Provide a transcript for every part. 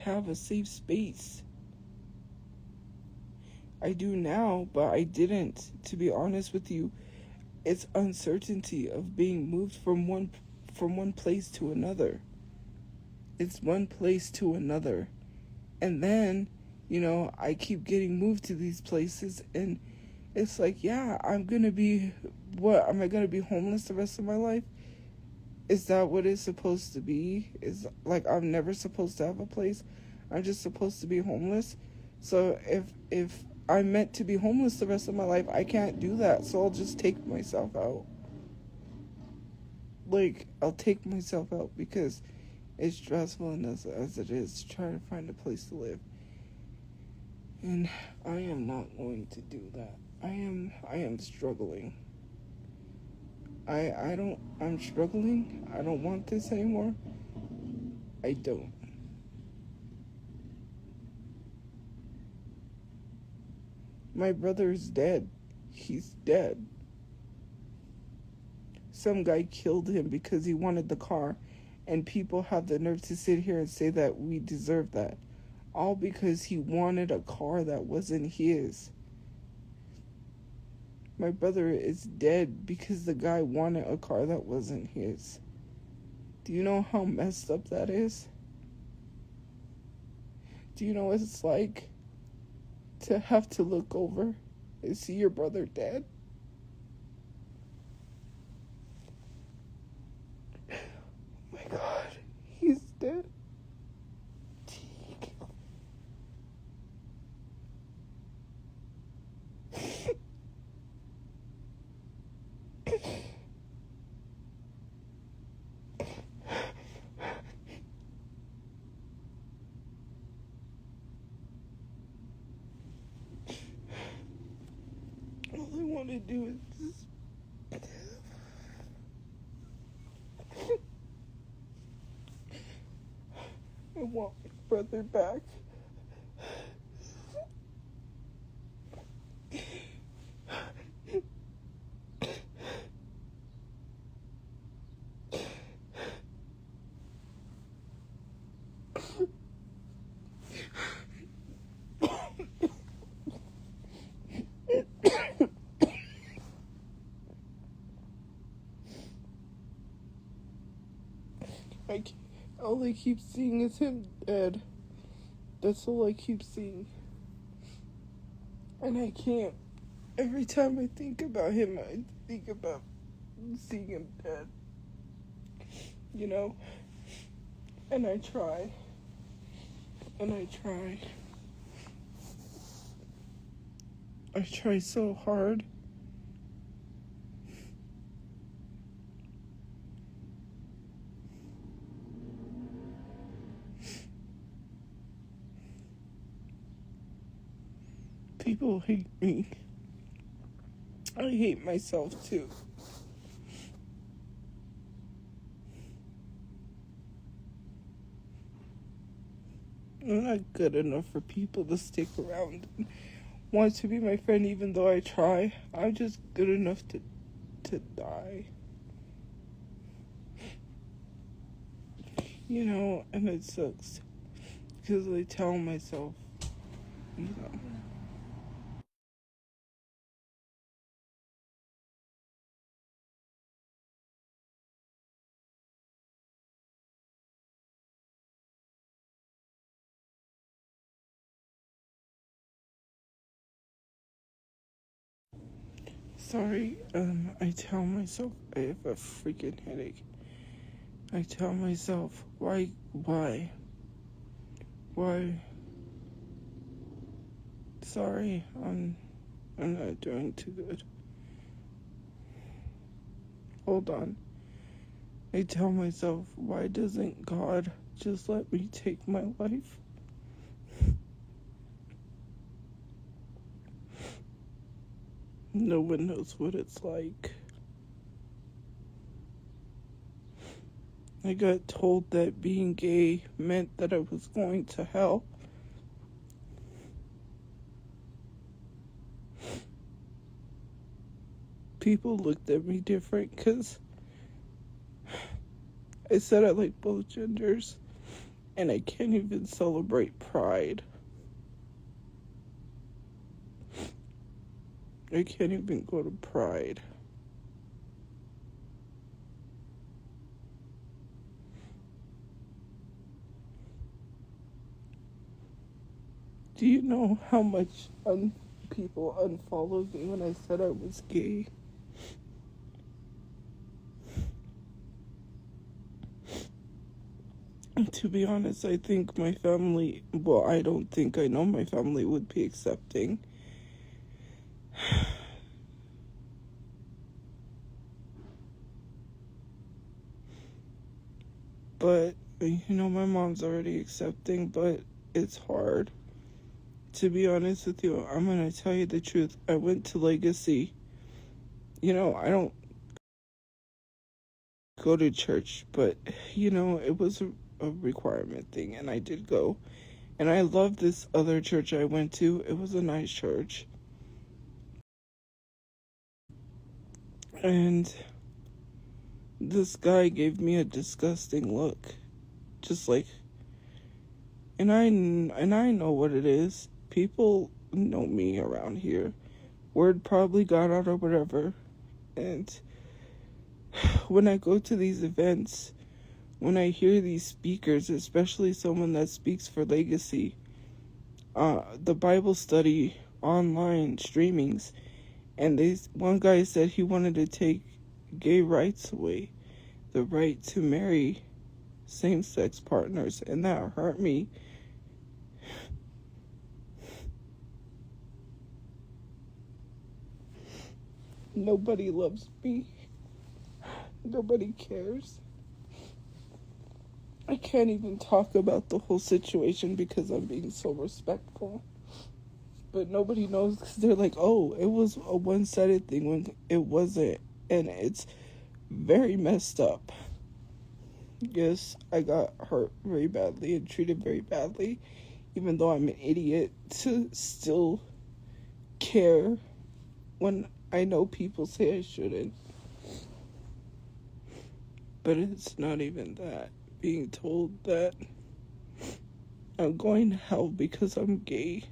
have a safe space. I do now, but I didn't. To be honest with you, it's uncertainty of being moved from one place to another. It's one place to another. And then, I keep getting moved to these places, and it's like, yeah, I'm going to be, what, am I going to be homeless the rest of my life? Is that what it's supposed to be? Is like, I'm never supposed to have a place. I'm just supposed to be homeless. So if I'm meant to be homeless the rest of my life, I can't do that. So I'll just take myself out. Like, I'll take myself out because it's stressful enough as it is to try to find a place to live. And I am not going to do that. I am struggling. I'm struggling. I don't want this anymore. I don't. My brother's dead. He's dead. Some guy killed him because he wanted the car, and people have the nerve to sit here and say that we deserve that. All because he wanted a car that wasn't his. My brother is dead because the guy wanted a car that wasn't his. Do you know how messed up that is? Do you know what it's like to have to look over and see your brother dead? Oh my God, he's dead. All I want to do is just... I want my brother back. All I keep seeing is him dead. That's all I keep seeing. And I can't. Every time I think about him, I think about seeing him dead. And I try. And I try. I try so hard. People hate me. I hate myself too. I'm not good enough for people to stick around and want to be my friend even though I try. I'm just good enough to die. And it sucks. Because I tell myself, sorry, I tell myself I have a freaking headache. I tell myself, why? Sorry, I'm not doing too good. Hold on. I tell myself, why doesn't God just let me take my life? No one knows what it's like. I got told that being gay meant that I was going to hell. People looked at me different because I said I like both genders. And I can't even celebrate Pride. I can't even go to Pride. Do you know how much people unfollowed me when I said I was gay? To be honest, I think my family, well, I don't think, I know my family would be accepting. But, my mom's already accepting, but it's hard. To be honest with you, I'm going to tell you the truth. I went to Legacy. I don't go to church, but, it was a requirement thing, and I did go. And I love this other church I went to. It was a nice church. And this guy gave me a disgusting look. Just like, and I know what it is. People know me around here. Word probably got out or whatever. And when I go to these events, when I hear these speakers, especially someone that speaks for Legacy, the Bible study online streamings, and one guy said he wanted to take gay rights away, the right to marry same-sex partners, and that hurt me. Nobody loves me. Nobody cares. I can't even talk about the whole situation because I'm being so respectful. But nobody knows because they're like, oh, it was a one-sided thing when it wasn't. And it's very messed up. Yes, I got hurt very badly and treated very badly, even though I'm an idiot to still care when I know people say I shouldn't. But it's not even that. Being told that I'm going to hell because I'm gay.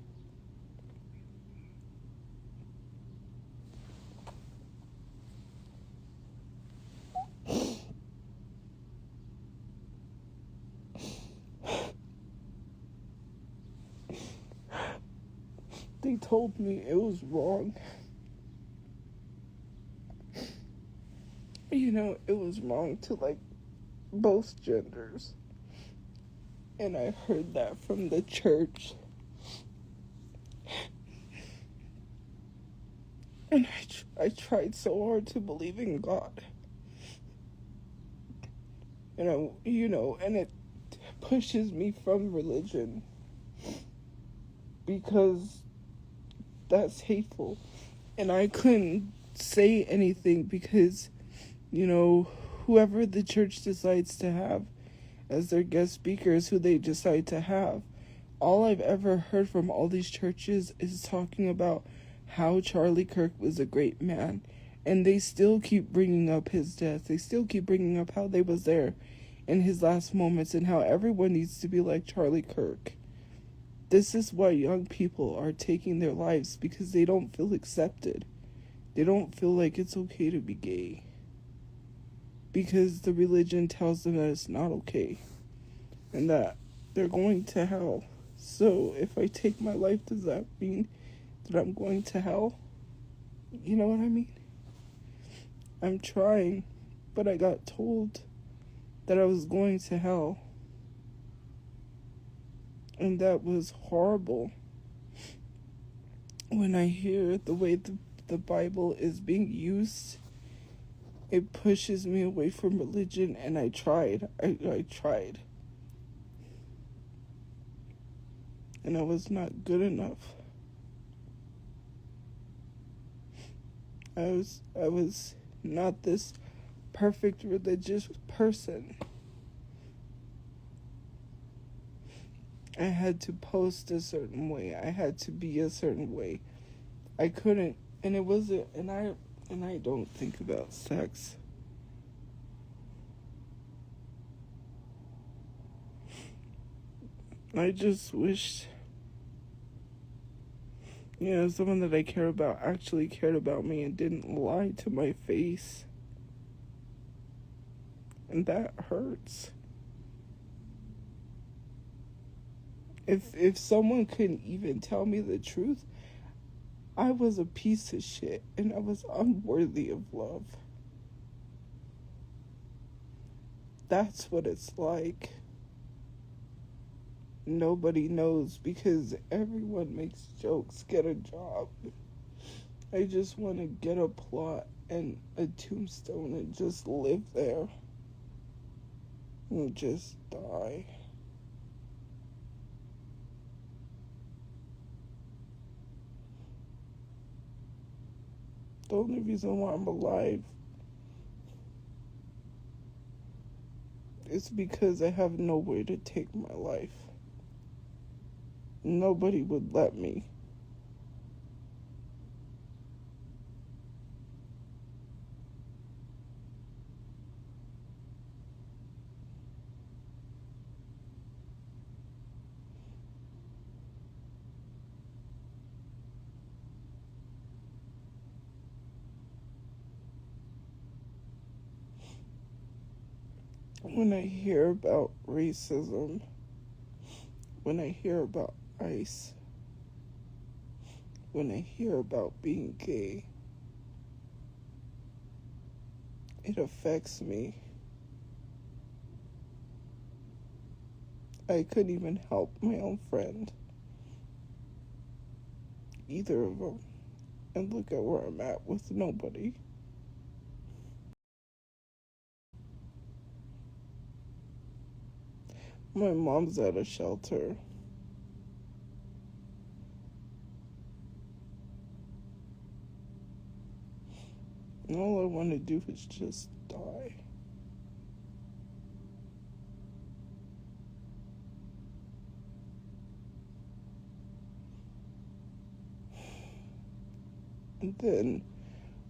They told me it was wrong. It was wrong to like both genders. And I heard that from the church. And I tried so hard to believe in God. And and it pushes me from religion because that's hateful. And I couldn't say anything because, whoever the church decides to have as their guest speakers, who they decide to have, all I've ever heard from all these churches is talking about how Charlie Kirk was a great man. And they still keep bringing up his death. They still keep bringing up how they was there in his last moments and how everyone needs to be like Charlie Kirk. This is why young people are taking their lives, because they don't feel accepted. They don't feel like it's okay to be gay. Because the religion tells them that it's not okay. And that they're going to hell. So if I take my life, does that mean that I'm going to hell? You know what I mean? I'm trying, but I got told that I was going to hell. And that was horrible. When I hear the way the Bible is being used, it pushes me away from religion, and I tried. I tried. And I was not good enough. I was not this perfect religious person. I had to post a certain way. I had to be a certain way. I couldn't, and it wasn't, and I don't think about sex. I just wished, someone that I care about actually cared about me and didn't lie to my face. And that hurts. If someone couldn't even tell me the truth, I was a piece of shit and I was unworthy of love. That's what it's like. Nobody knows because everyone makes jokes. Get a job. I just want to get a plot and a tombstone and just live there and just die. The only reason why I'm alive is because I have nowhere to take my life. Nobody would let me. When I hear about racism, when I hear about ICE, when I hear about being gay, it affects me. I couldn't even help my own friend, either of them, and look at where I'm at with nobody. My mom's at a shelter. And all I want to do is just die. And then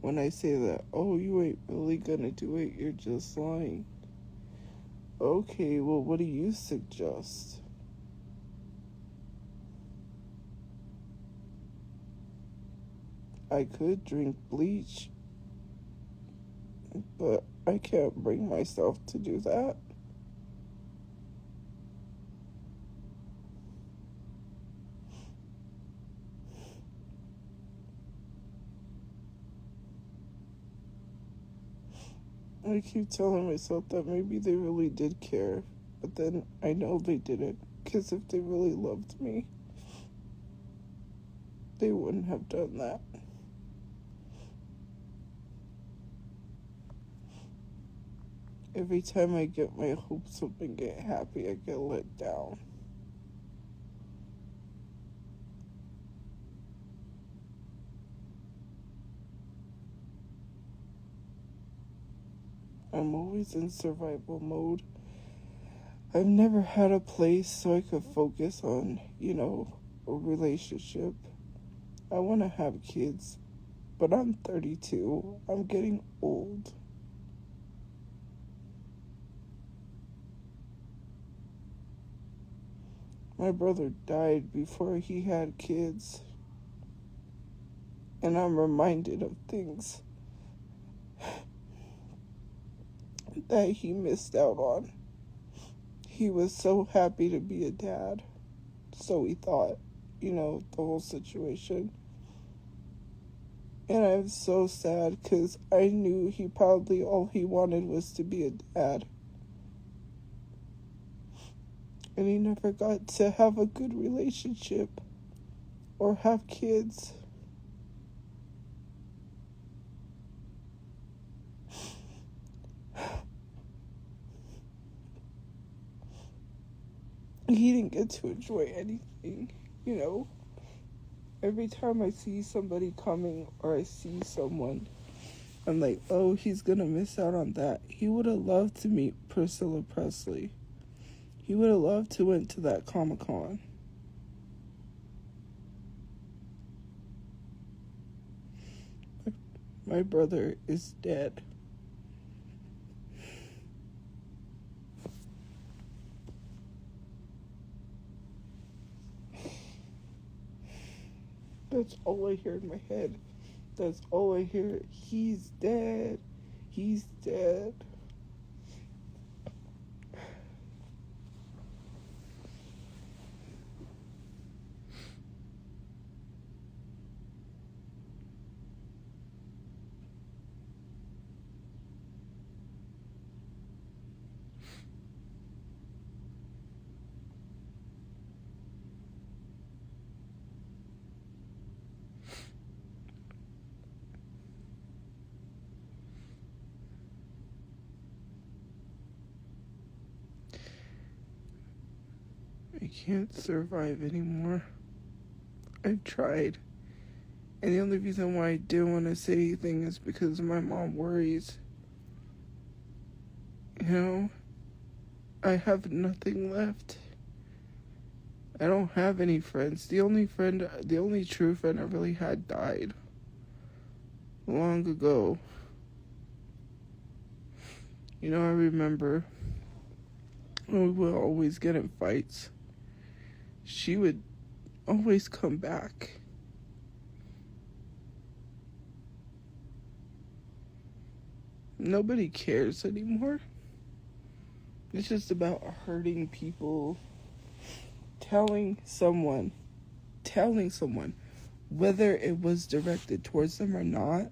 when I say that, oh, you ain't really gonna do it, you're just lying. Okay, well, what do you suggest? I could drink bleach, but I can't bring myself to do that. I keep telling myself that maybe they really did care, but then I know they didn't, because if they really loved me, they wouldn't have done that. Every time I get my hopes up and get happy, I get let down. I'm always in survival mode. I've never had a place so I could focus on, a relationship. I want to have kids, but I'm 32. I'm getting old. My brother died before he had kids, and I'm reminded of things that he missed out on. He was so happy to be a dad, so he thought, the whole situation. And I'm so sad because I knew he probably all he wanted was to be a dad. And he never got to have a good relationship or have kids. He didn't get to enjoy anything, Every time I see somebody coming or I see someone, I'm like, oh, he's gonna miss out on that. He would have loved to meet Priscilla Presley. He would have loved to went to that Comic-Con. My brother is dead. That's all I hear in my head. That's all I hear. He's dead. He's dead. I can't survive anymore. I've tried. And the only reason why I didn't want to say anything is because my mom worries. You know, I have nothing left. I don't have any friends. The only true friend I really had died long ago. You know, I remember when we would always get in fights. She would always come back. Nobody cares anymore. It's just about hurting people, telling someone, whether it was directed towards them or not,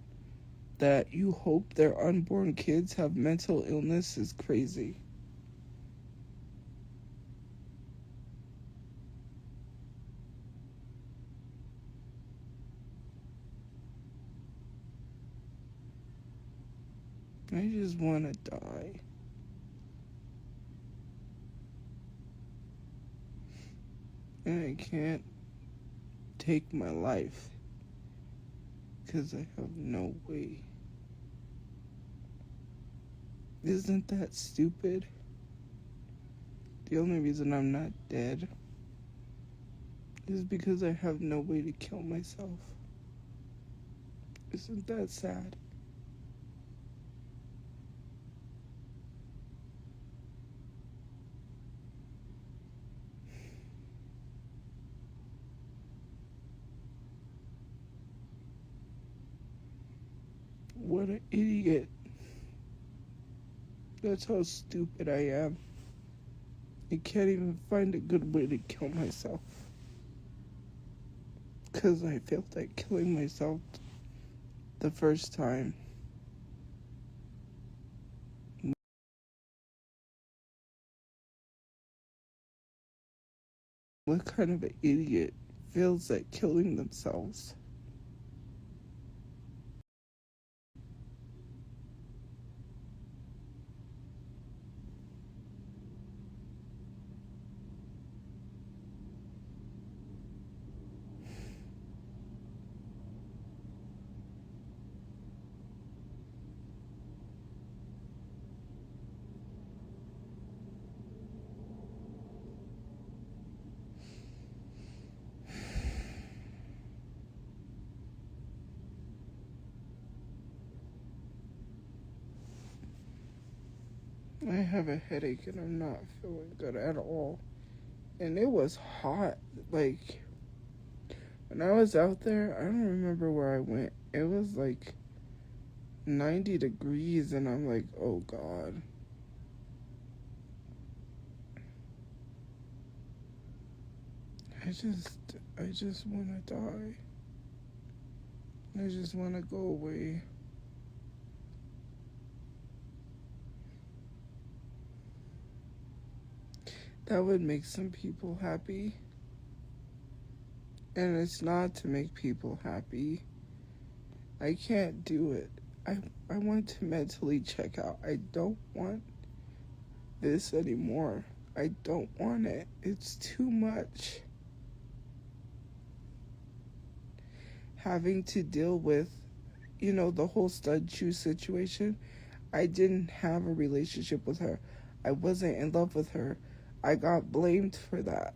that you hope their unborn kids have mental illness is crazy. I just want to die. And I can't take my life because I have no way. Isn't that stupid? The only reason I'm not dead is because I have no way to kill myself. Isn't that sad? What an idiot. That's how stupid I am. I can't even find a good way to kill myself. Because I felt like killing myself the first time. What kind of an idiot feels like killing themselves? I have a headache and I'm not feeling good at all. And it was hot. Like, when I was out there, I don't remember where I went. It was like 90 degrees and I'm like, oh God. I just want to die. I just want to go away. That would make some people happy. And it's not to make people happy. I can't do it. I want to mentally check out. I don't want this anymore. I don't want it. It's too much. Having to deal with, the whole Shelterchu situation. I didn't have a relationship with her. I wasn't in love with her. I got blamed for that.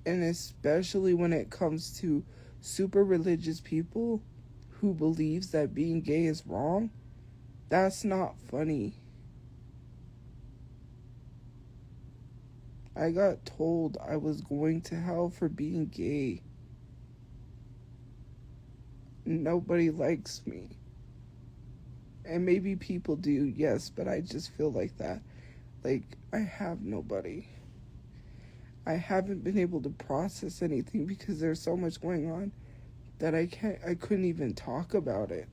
And especially when it comes to super religious people who believes that being gay is wrong, that's not funny. I got told I was going to hell for being gay. Nobody likes me. And maybe people do, yes, but I just feel like that. Like, I have nobody. I haven't been able to process anything because there's so much going on that I couldn't even talk about it.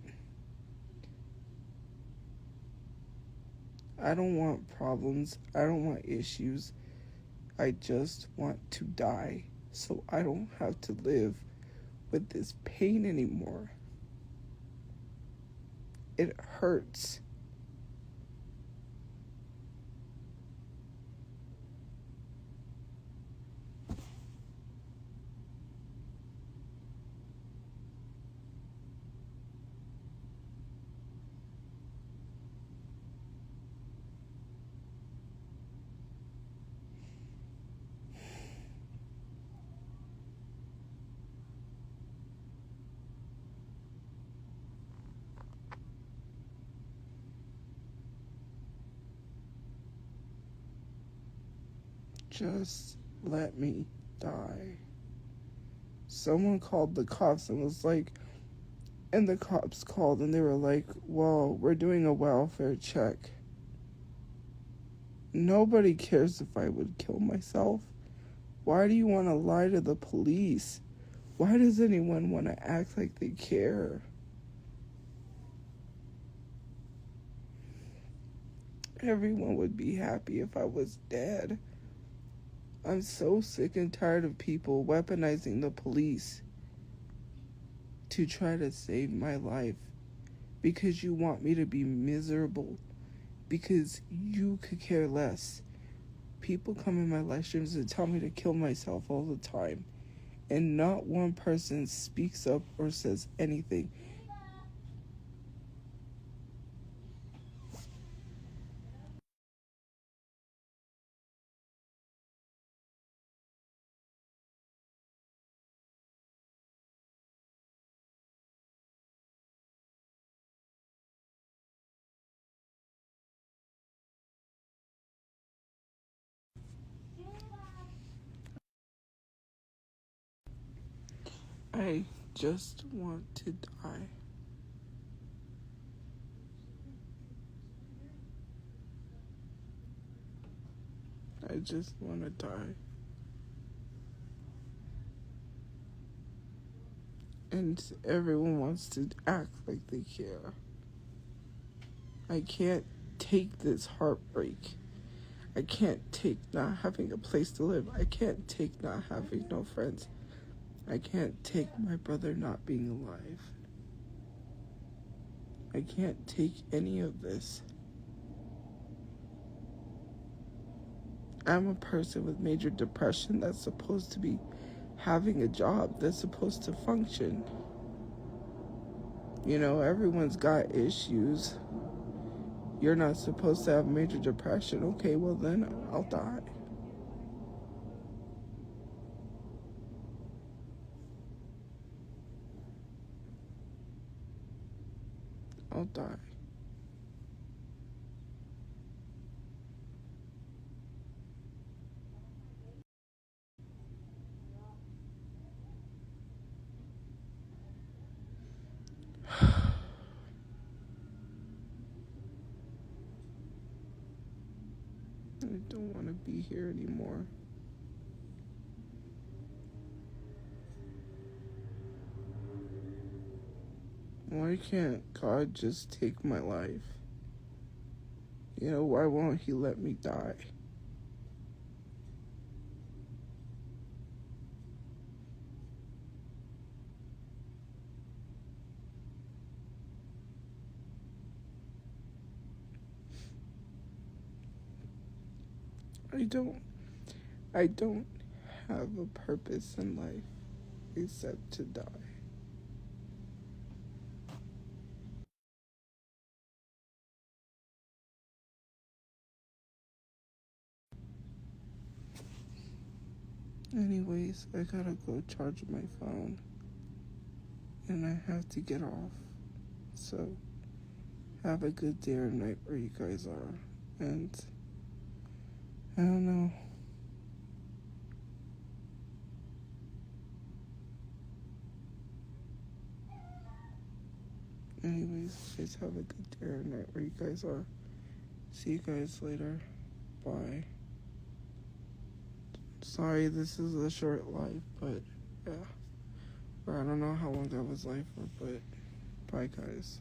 I don't want problems. I don't want issues. I just want to die so I don't have to live with this pain anymore. It hurts. Just let me die. Someone called the cops and was like, and the cops called and they were like, well, we're doing a welfare check. Nobody cares if I would kill myself. Why do you want to lie to the police? Why does anyone want to act like they care? Everyone would be happy if I was dead. I'm so sick and tired of people weaponizing the police to try to save my life because you want me to be miserable, because you could care less. People come in my live streams and tell me to kill myself all the time, and not one person speaks up or says anything. I just want to die. I just want to die. And everyone wants to act like they care. I can't take this heartbreak. I can't take not having a place to live. I can't take not having no friends. I can't take my brother not being alive. I can't take any of this. I'm a person with major depression that's supposed to be having a job, that's supposed to function. You know, everyone's got issues. You're not supposed to have major depression. Okay, well then I'll die. I'll die. I don't want to be here anymore. Why can't God just take my life? You know, why won't he let me die? I don't have a purpose in life except to die. Anyways, I gotta go charge my phone. And I have to get off. So, have a good day or night where you guys are. And, I don't know. guys. You guys have a good day or night where you guys are. See you guys later. Bye. Sorry, this is a short live, but yeah. Or I don't know how long I was live for, but bye, guys.